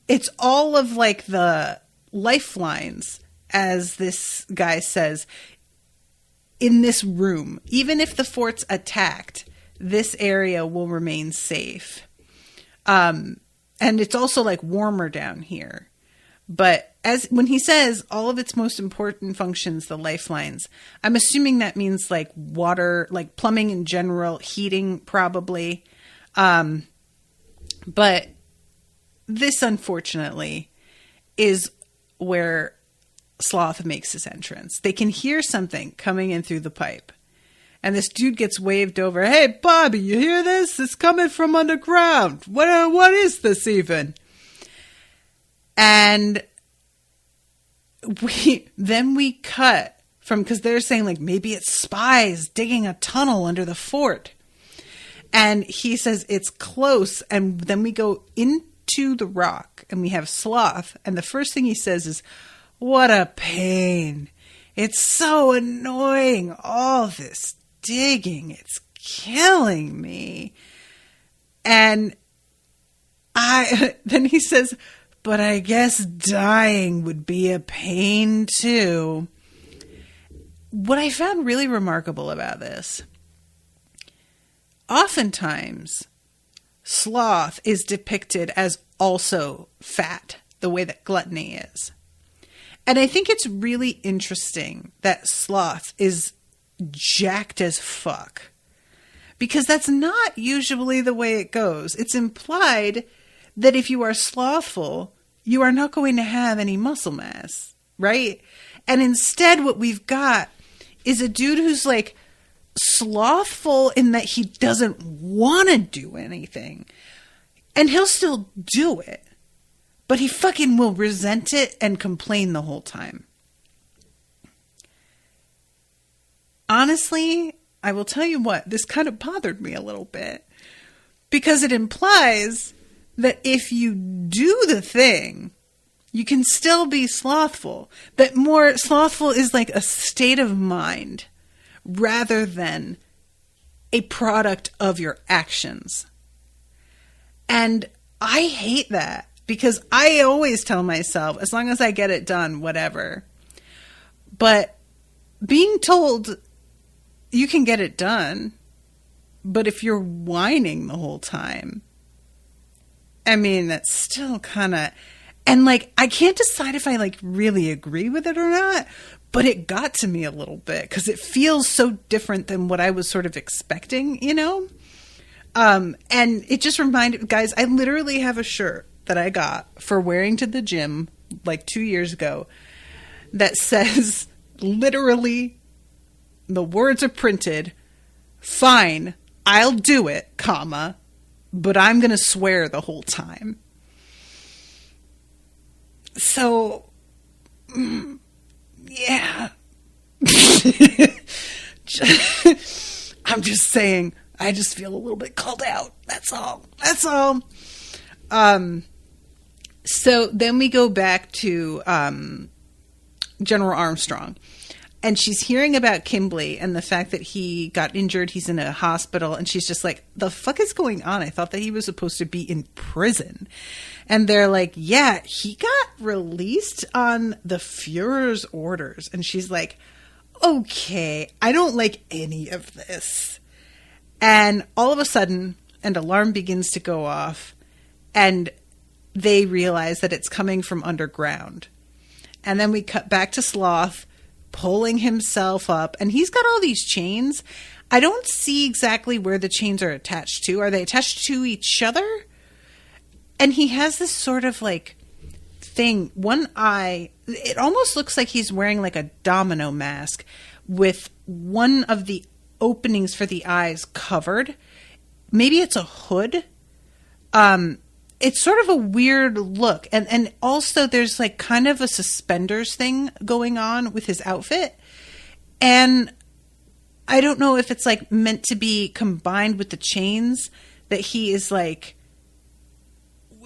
it's all of, like, the lifelines, as this guy says, in this room. Even if the fort's attacked, this area will remain safe. And it's also like warmer down here. But when he says all of its most important functions, the lifelines, I'm assuming that means like water, like plumbing in general, heating probably. But this, unfortunately, is where Sloth makes his entrance. They can hear something coming in through the pipe. And this dude gets waved over. Hey, Bobby, you hear this? It's coming from underground. What is this even? And we cut from, because they're saying like maybe it's spies digging a tunnel under the fort. And he says it's close. And then we go into the rock and we have Sloth. And the first thing he says is, what a pain. It's so annoying. All this digging, it's killing me. And then he says, but I guess dying would be a pain too. What I found really remarkable about this, oftentimes sloth is depicted as also fat, the way that gluttony is. And I think it's really interesting that sloth is jacked as fuck, because that's not usually the way it goes. It's implied that if you are slothful, you are not going to have any muscle mass, right? And instead what we've got is a dude who's like slothful in that he doesn't want to do anything. And he'll still do it. But he fucking will resent it and complain the whole time. Honestly, I will tell you what, this kind of bothered me a little bit. Because it implies that if you do the thing, you can still be slothful. That more slothful is like a state of mind rather than a product of your actions. And I hate that because I always tell myself, as long as I get it done, whatever. But being told you can get it done, but if you're whining the whole time, I mean, that's still kind of... And, like, I can't decide if I, like, really agree with it or not, but it got to me a little bit because it feels so different than what I was sort of expecting, you know? And it just reminded... Guys, I literally have a shirt that I got for wearing to the gym, like, 2 years ago that says, literally, the words are printed, "Fine, I'll do it, comma, but I'm going to swear the whole time." So, yeah. I'm just saying, I just feel a little bit called out. That's all. That's all. So then we go back to General Armstrong. And she's hearing about Kimberly and the fact that he got injured. He's in a hospital. And she's just like, the fuck is going on? I thought that he was supposed to be in prison. And they're like, yeah, he got released on the Fuhrer's orders. And she's like, okay, I don't like any of this. And all of a sudden, an alarm begins to go off. And they realize that it's coming from underground. And then we cut back to Sloth pulling himself up, and he's got all these chains. I don't see exactly where the chains are attached to. Are they attached to each other? And he has this sort of like thing, one eye, it almost looks like he's wearing like a domino mask with one of the openings for the eyes covered. Maybe it's a hood. It's sort of a weird look. And also there's like kind of a suspenders thing going on with his outfit. And I don't know if it's like meant to be combined with the chains, that he is like,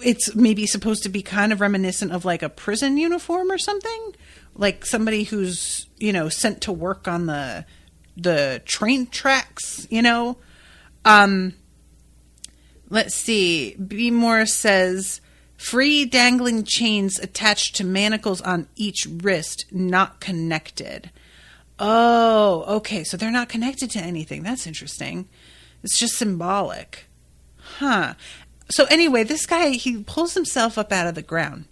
it's maybe supposed to be kind of reminiscent of like a prison uniform or something. Like somebody who's, you know, sent to work on the train tracks, you know. Let's see. B. Morris says, free dangling chains attached to manacles on each wrist, not connected. Oh, okay. So they're not connected to anything. That's interesting. It's just symbolic. Huh. So anyway, this guy, he pulls himself up out of the ground.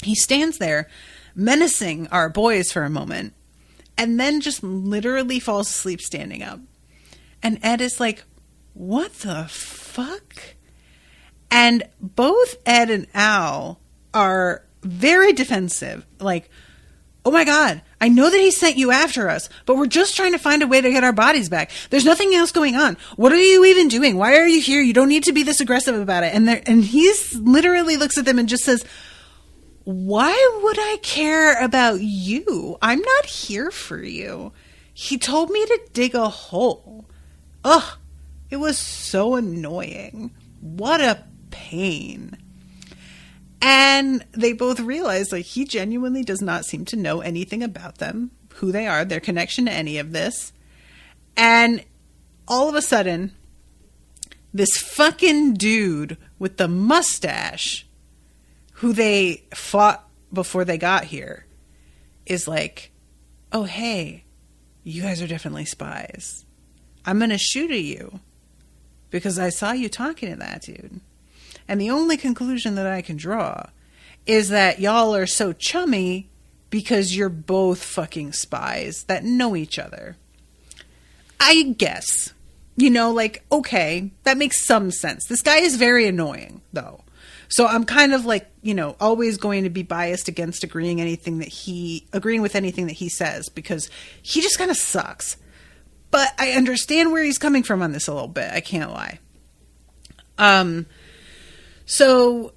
He stands there menacing our boys for a moment and then just literally falls asleep standing up. And Ed is like, what the fuck? And both Ed and Al are very defensive. Like, oh my God, I know that he sent you after us, but we're just trying to find a way to get our bodies back. There's nothing else going on. What are you even doing? Why are you here? You don't need to be this aggressive about it. And he's literally looks at them and just says, why would I care about you? I'm not here for you. He told me to dig a hole. Ugh. It was so annoying. What a pain. And they both realize, like, he genuinely does not seem to know anything about them, who they are, their connection to any of this. And all of a sudden, this fucking dude with the mustache, who they fought before they got here, is like, oh, hey, you guys are definitely spies. I'm going to shoot at you. Because I saw you talking to that dude. And the only conclusion that I can draw is that y'all are so chummy because you're both fucking spies that know each other. I guess. You know, like, okay, that makes some sense. This guy is very annoying, though. So I'm kind of like, always going to be biased against agreeing with anything that he says, because he just kind of sucks. But I understand where he's coming from on this a little bit. I can't lie. So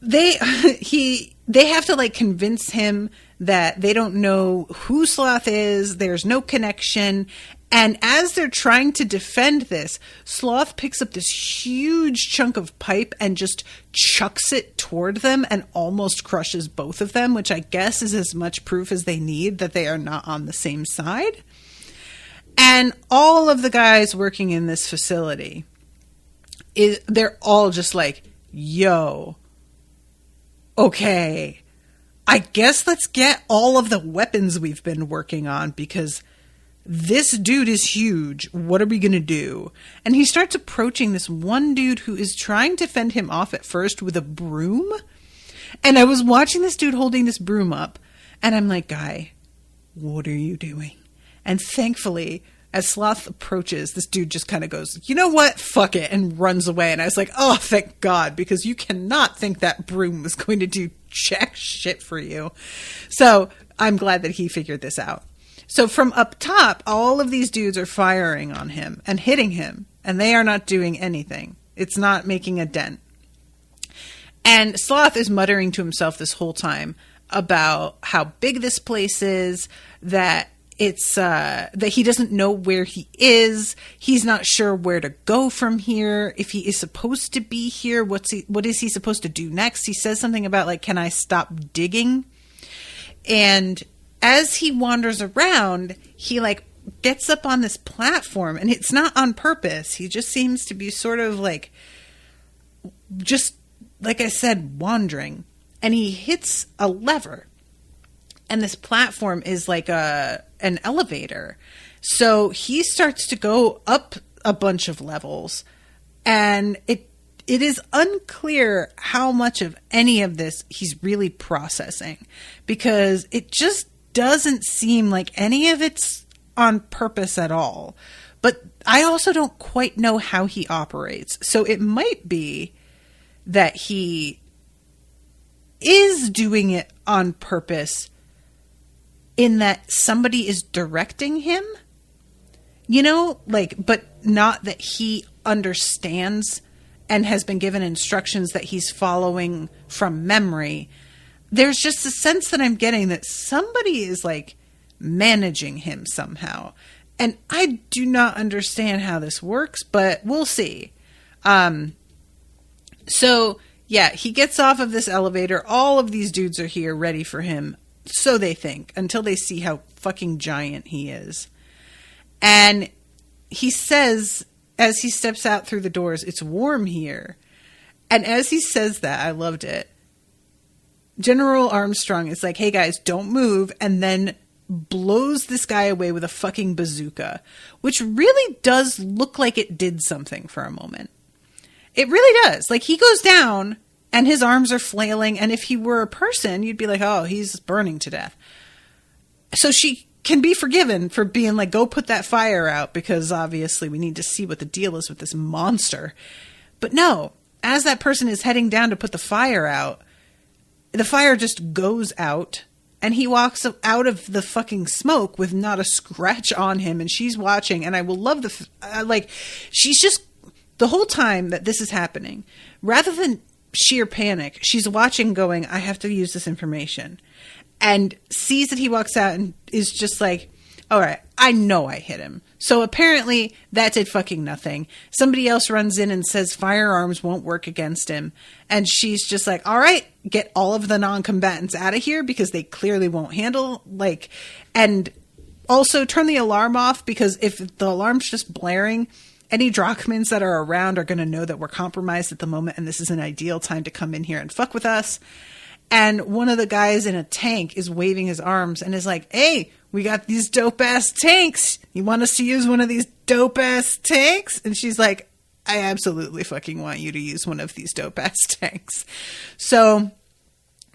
they have to like convince him that they don't know who Sloth is. There's no connection. And as they're trying to defend this, Sloth picks up this huge chunk of pipe and just chucks it toward them and almost crushes both of them, which I guess is as much proof as they need that they are not on the same side. And all of the guys working in this facility, they're all just like, yo, okay, I guess let's get all of the weapons we've been working on, because this dude is huge. What are we going to do? And he starts approaching this one dude who is trying to fend him off at first with a broom. And I was watching this dude holding this broom up, and I'm like, guy, what are you doing? And thankfully, as Sloth approaches, this dude just kind of goes, you know what? Fuck it, and runs away. And I was like, oh, thank God, because you cannot think that broom was going to do jack shit for you. So I'm glad that he figured this out. So from up top, all of these dudes are firing on him and hitting him, and they are not doing anything. It's not making a dent. And Sloth is muttering to himself this whole time about how big this place is, that that he doesn't know where he is. He's not sure where to go from here. If he is supposed to be here, what is he supposed to do next? He says something about like, can I stop digging? And as he wanders around, he like gets up on this platform, and it's not on purpose. He just seems to be sort of like, just like I said, wandering, and he hits a lever, and this platform is like an elevator. So he starts to go up a bunch of levels, and it is unclear how much of any of this he's really processing, because it just doesn't seem like any of it's on purpose at all. But I also don't quite know how he operates. So it might be that he is doing it on purpose, in that somebody is directing him, but not that he understands and has been given instructions that he's following from memory. There's just a sense that I'm getting that somebody is like managing him somehow. And I do not understand how this works, but we'll see. So yeah, he gets off of this elevator. All of these dudes are here ready for him. So they think, until they see how fucking giant he is. And he says, as he steps out through the doors, it's warm here. And as he says that, I loved it. General Armstrong is like, hey guys, don't move, and then blows this guy away with a fucking bazooka, which really does look like it did something for a moment. It really does. Like, he goes down, and his arms are flailing, and if he were a person, you'd be like, oh, he's burning to death. So she can be forgiven for being like, go put that fire out, because obviously we need to see what the deal is with this monster. But no, as that person is heading down to put the fire out, the fire just goes out, and he walks out of the fucking smoke with not a scratch on him, and she's watching, and I will love she's just, the whole time that this is happening, rather than sheer panic, she's watching going, I have to use this information, and sees that he walks out and is just like, all right, I know I hit him. So apparently that did fucking nothing. Somebody else runs in and says firearms won't work against him. And she's just like, all right, get all of the non-combatants out of here, because they clearly won't handle, and also turn the alarm off, because if the alarm's just blaring, any Drachmans that are around are going to know that we're compromised at the moment, and this is an ideal time to come in here and fuck with us. And one of the guys in a tank is waving his arms and is like, hey, we got these dope-ass tanks. You want us to use one of these dope-ass tanks? And she's like, I absolutely fucking want you to use one of these dope-ass tanks. So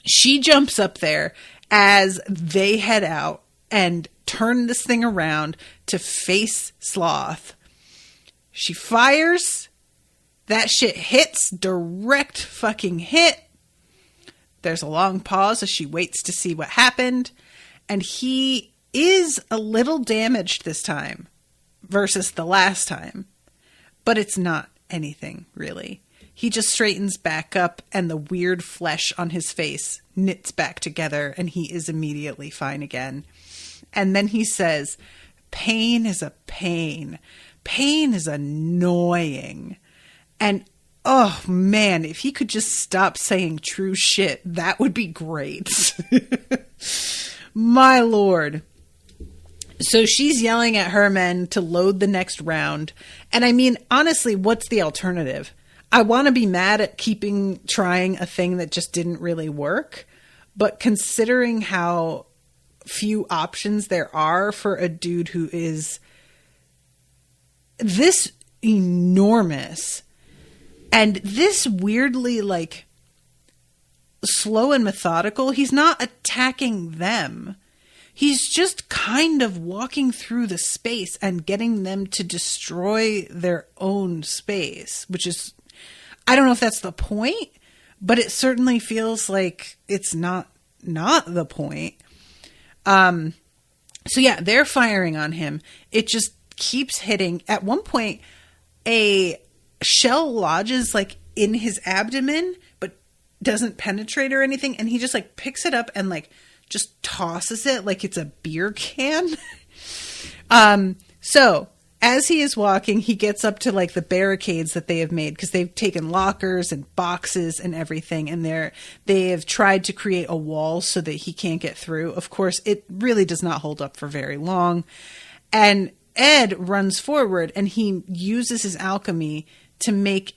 she jumps up there as they head out and turn this thing around to face Sloth. She fires. That shit hits, direct fucking hit. There's a long pause as she waits to see what happened. And he is a little damaged this time versus the last time. But it's not anything, really. He just straightens back up and the weird flesh on his face knits back together and he is immediately fine again. And then he says, pain is a pain. Pain is annoying. And oh man, if he could just stop saying true shit, that would be great. My lord. So she's yelling at her men to load the next round. And I mean, honestly, what's the alternative? I want to be mad at trying a thing that just didn't really work. But considering how few options there are for a dude who is this enormous and this weirdly like slow and methodical, he's not attacking them. He's just kind of walking through the space and getting them to destroy their own space, which is, I don't know if that's the point, but it certainly feels like it's not the point. So yeah, they're firing on him. It just keeps hitting. At one point, a shell lodges like in his abdomen, but doesn't penetrate or anything. And he just like picks it up and like just tosses it like it's a beer can. So as he is walking, he gets up to like the barricades that they have made because they've taken lockers and boxes and everything. And they have tried to create a wall so that he can't get through. Of course, it really does not hold up for very long. And Ed runs forward and he uses his alchemy to make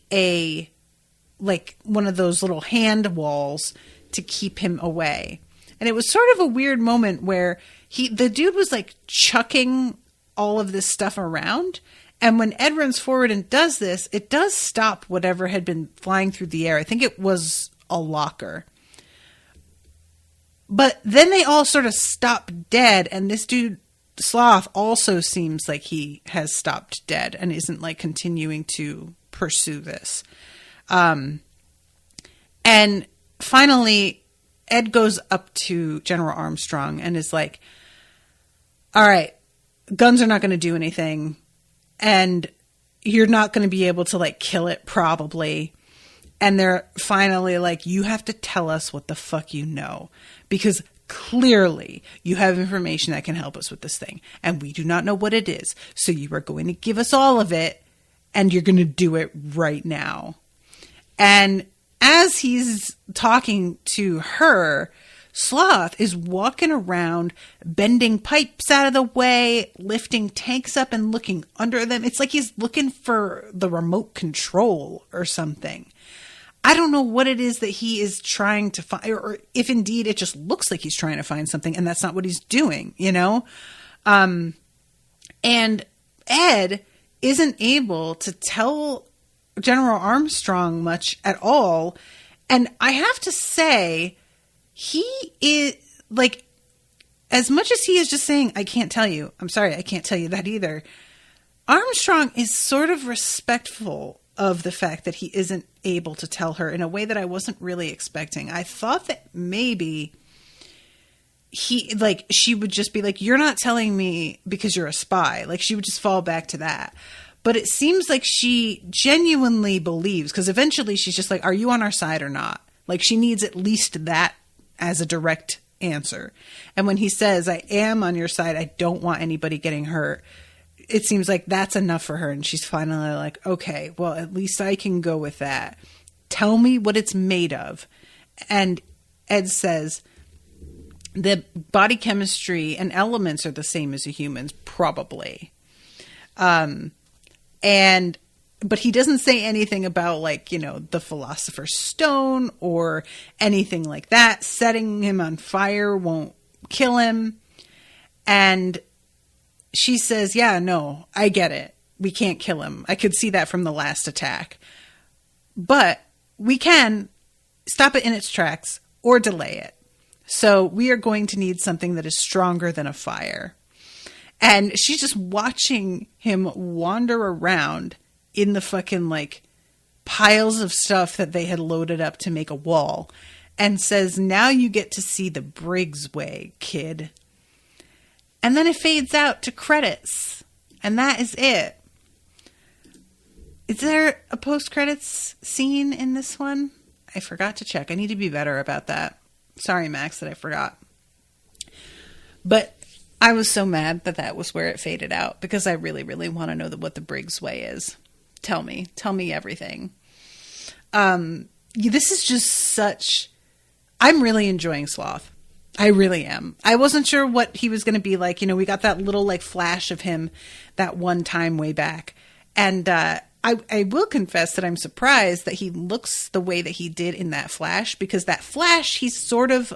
like one of those little hand walls to keep him away. And it was sort of a weird moment where the dude was like chucking all of this stuff around. And when Ed runs forward and does this, it does stop whatever had been flying through the air. I think it was a locker. But then they all sort of stop dead. And this dude, Sloth, also seems like he has stopped dead and isn't like continuing to pursue this. And finally, Ed goes up to General Armstrong and is like, all right, guns are not going to do anything. And you're not going to be able to like kill it probably. And they're finally like, you have to tell us what the fuck you know. Because clearly you have information that can help us with this thing. And we do not know what it is. So you are going to give us all of it. And you're going to do it right now. And as he's talking to her, Sloth is walking around, bending pipes out of the way, lifting tanks up and looking under them. It's like he's looking for the remote control or something. I don't know what it is that he is trying to find, or if indeed it just looks like he's trying to find something and that's not what he's doing, you know? And Ed isn't able to tell General Armstrong much at all. And I have to say, he is like, as much as he is just saying, I can't tell you, I'm sorry, I can't tell you that either. Armstrong is sort of respectful of the fact that he isn't able to tell her in a way that I wasn't really expecting. I thought that maybe she would just be like, you're not telling me because you're a spy. Like she would just fall back to that. But it seems like she genuinely believes, because eventually she's just like, are you on our side or not? Like she needs at least that as a direct answer. And when he says, I am on your side, I don't want anybody getting hurt, it seems like that's enough for her. And she's finally like, okay, well, at least I can go with that. Tell me what it's made of. And Ed says, the body chemistry and elements are the same as a human's, probably. But he doesn't say anything about like, you know, the Philosopher's Stone or anything like that. Setting him on fire won't kill him. And she says, yeah, no, I get it. We can't kill him. I could see that from the last attack. But we can stop it in its tracks or delay it. So we are going to need something that is stronger than a fire. And she's just watching him wander around in the fucking like piles of stuff that they had loaded up to make a wall, and says, now you get to see the Briggs way, kid. And then it fades out to credits. And that is it. Is there a post-credits scene in this one? I forgot to check. I need to be better about that. Sorry, Max, that I forgot. But I was so mad that that was where it faded out, because I really, really want to know what the Briggs way is. Tell me everything. This is just such... I'm really enjoying Sloth. I really am. I wasn't sure what he was going to be like. You know, we got that little like flash of him that one time way back. And I will confess that I'm surprised that he looks the way that he did in that flash, because that flash, he's sort of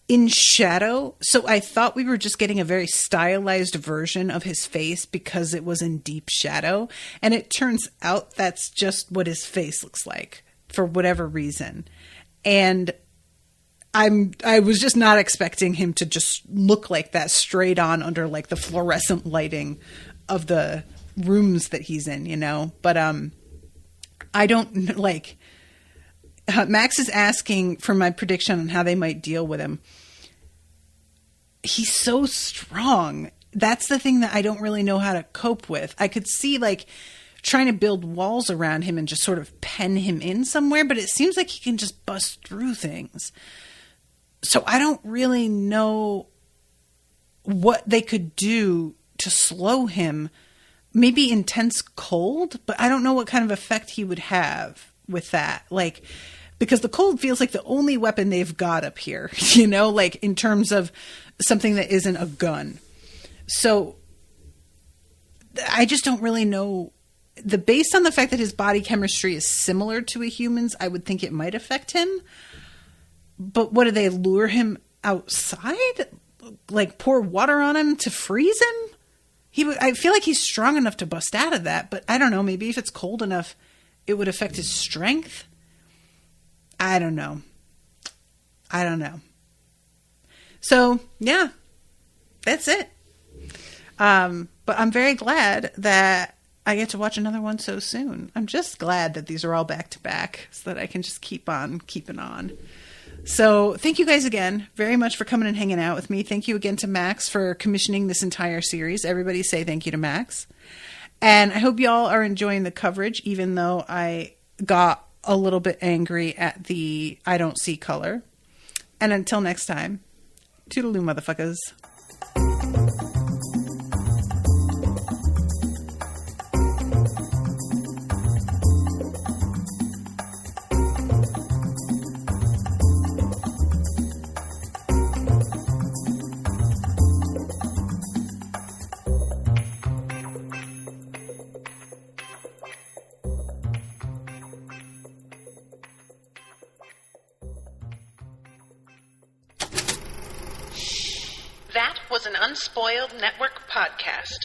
in shadow. So I thought we were just getting a very stylized version of his face because it was in deep shadow. And it turns out that's just what his face looks like for whatever reason. And I was just not expecting him to just look like that straight on under like the fluorescent lighting of the rooms that he's in, you know. But I don't like... Max is asking for my prediction on how they might deal with him. He's so strong. That's the thing that I don't really know how to cope with. I could see like trying to build walls around him and just sort of pen him in somewhere, but it seems like he can just bust through things. So I don't really know what they could do to slow him. Maybe intense cold, but I don't know what kind of effect he would have with that. Like, because the cold feels like the only weapon they've got up here, you know, like in terms of something that isn't a gun. So I just don't really know. Based on the fact that his body chemistry is similar to a human's, I would think it might affect him. But what do they lure him outside? Like pour water on him to freeze him? I feel like he's strong enough to bust out of that, but I don't know. Maybe if it's cold enough, it would affect his strength. I don't know. So yeah, that's it. But I'm very glad that I get to watch another one so soon. I'm just glad that these are all back to back so that I can just keep on keeping on. So thank you guys again very much for coming and hanging out with me. Thank you again to Max for commissioning this entire series. Everybody say thank you to Max. And I hope y'all are enjoying the coverage, even though I got a little bit angry at the I don't see color. And until next time, toodaloo, motherfuckers. That was an Unspoiled Network podcast.